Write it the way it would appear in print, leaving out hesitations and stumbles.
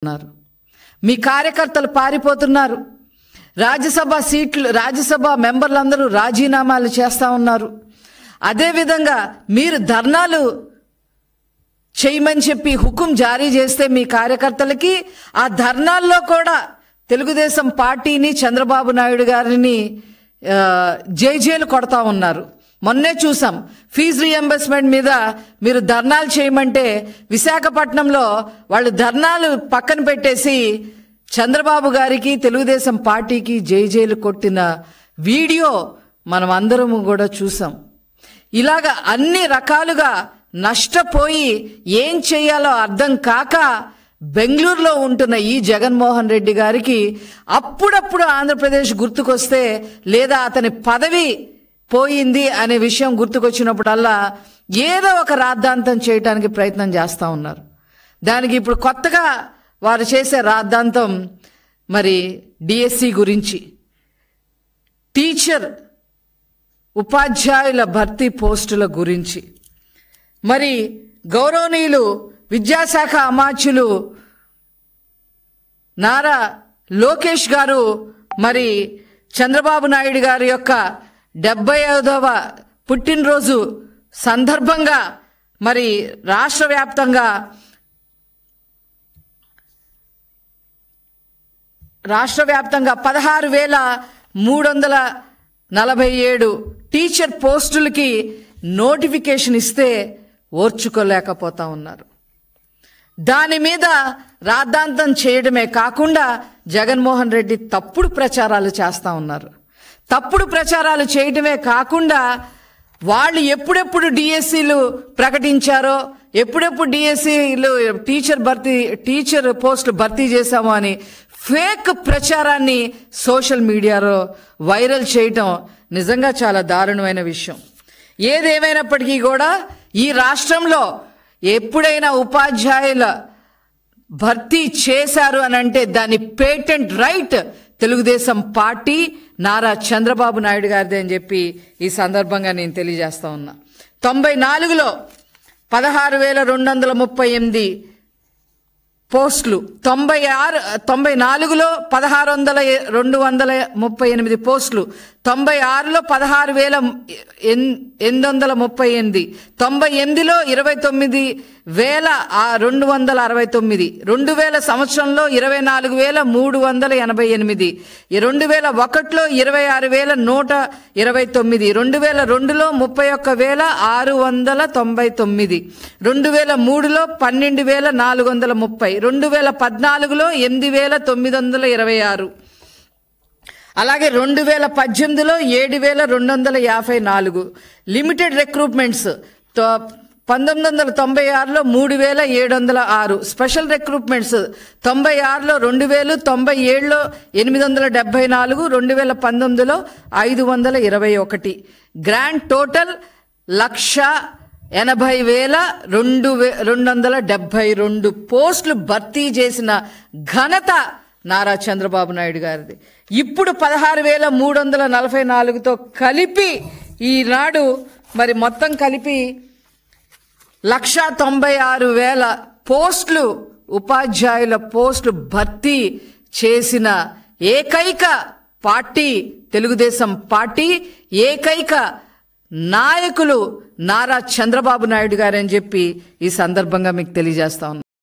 ఉన్నారు. మీ కార్యకర్తలు పారిపోతున్నారు. రాజ్యసభ మెంబర్లందరూ రాజీనామాలు చేస్తూ ఉన్నారు. అదేవిధంగా మీరు ధర్నాలు చేయమని చెప్పి హుకుం జారీ చేస్తే మీ కార్యకర్తలకి ఆ ధర్నాల్లో కూడా తెలుగుదేశం పార్టీని చంద్రబాబు నాయుడు గారిని జైలు కొడతా ఉన్నారు. మొన్నే చూసాం, ఫీజు రీఎంబర్స్మెంట్ మీద మీరు ధర్నాలు చేయమంటే విశాఖపట్నంలో వాళ్ళు ధర్నాలు పక్కన పెట్టేసి చంద్రబాబు గారికి తెలుగుదేశం పార్టీకి జైలు కొట్టిన వీడియో మనం అందరము కూడా చూసాం. ఇలాగా అన్ని రకాలుగా నష్టపోయి ఏం చేయాలో అర్థం కాక బెంగళూరులో ఉంటున్న ఈ జగన్మోహన్ రెడ్డి గారికి అప్పుడప్పుడు ఆంధ్రప్రదేశ్ గుర్తుకొస్తే లేదా అతని పదవి పోయింది అనే విషయం గుర్తుకొచ్చినప్పుడల్లా ఏదో ఒక రాద్ధాంతం చేయడానికి ప్రయత్నం చేస్తూ ఉన్నారు. దానికి ఇప్పుడు కొత్తగా వారు చేసే రాద్ధాంతం మరి డిఎస్సి గురించి, ఉపాధ్యాయుల భర్తీ పోస్టుల గురించి. మరి గౌరవనీయులు విద్యాశాఖ అమాత్యులు నారా లోకేష్ గారు మరి చంద్రబాబు నాయుడు గారి యొక్క 75వ పుట్టినరోజు సందర్భంగా మరి రాష్ట్ర వ్యాప్తంగా 16,347 టీచర్ పోస్టులకి నోటిఫికేషన్ ఇస్తే ఓర్చుకోలేకపోతా ఉన్నారు. దాని మీద రాద్ధాంతం చేయడమే కాకుండా జగన్మోహన్ రెడ్డి తప్పుడు ప్రచారాలు చేస్తూ ఉన్నారు. తప్పుడు ప్రచారాలు చేయడమే కాకుండా వాళ్ళు ఎప్పుడెప్పుడు డిఎస్సీలు ప్రకటించారో, ఎప్పుడెప్పుడు డిఎస్సీలు టీచర్ పోస్టులు భర్తీ చేశామో అని ఫేక్ ప్రచారాన్ని సోషల్ మీడియాలో వైరల్ చేయటం నిజంగా చాలా దారుణమైన విషయం. ఏదేమైనప్పటికీ కూడా ఈ రాష్ట్రంలో ఎప్పుడైనా ఉపాధ్యాయుల భర్తీ చేశారు అని అంటే దాని patent right Telugu Desam party Nara Chandrababu Naidu గారిదే అని చెప్పి ఈ సందర్భంగా నేను తెలియజేస్తా ఉన్నా. 94లో 16,238 పోస్టులు, 94లో 16,238 పోస్టులు, 96లో 16,838, 98లో 29,269, 2000 సంవత్సరంలో 24,388, 2001లో 26,129, 2002లో 31,699, 2003లో 12,430, 2014లో 8,926, అలాగే 2018లో 7,254. లిమిటెడ్ రిక్రూట్మెంట్స్ 1996లో 3,706. స్పెషల్ రిక్రూట్మెంట్స్ 96లో 2,000, 97లో 874, 2019లో 521. గ్రాండ్ టోటల్ 1,80,272 పోస్టులు భర్తీ చేసిన ఘనత నారా చంద్రబాబు నాయుడు గారిది. ఇప్పుడు 16,344తో కలిపి ఈనాడు మరి మొత్తం కలిపి 1,96,000 పోస్టులు, ఉపాధ్యాయుల పోస్టులు భర్తీ చేసిన ఏకైక పార్టీ తెలుగుదేశం పార్టీ, ఏకైక నాయకులు నారా చంద్రబాబు నాయుడు గారని చెప్పి ఈ సందర్భంగా మీకు తెలియజేస్తా ఉన్నా.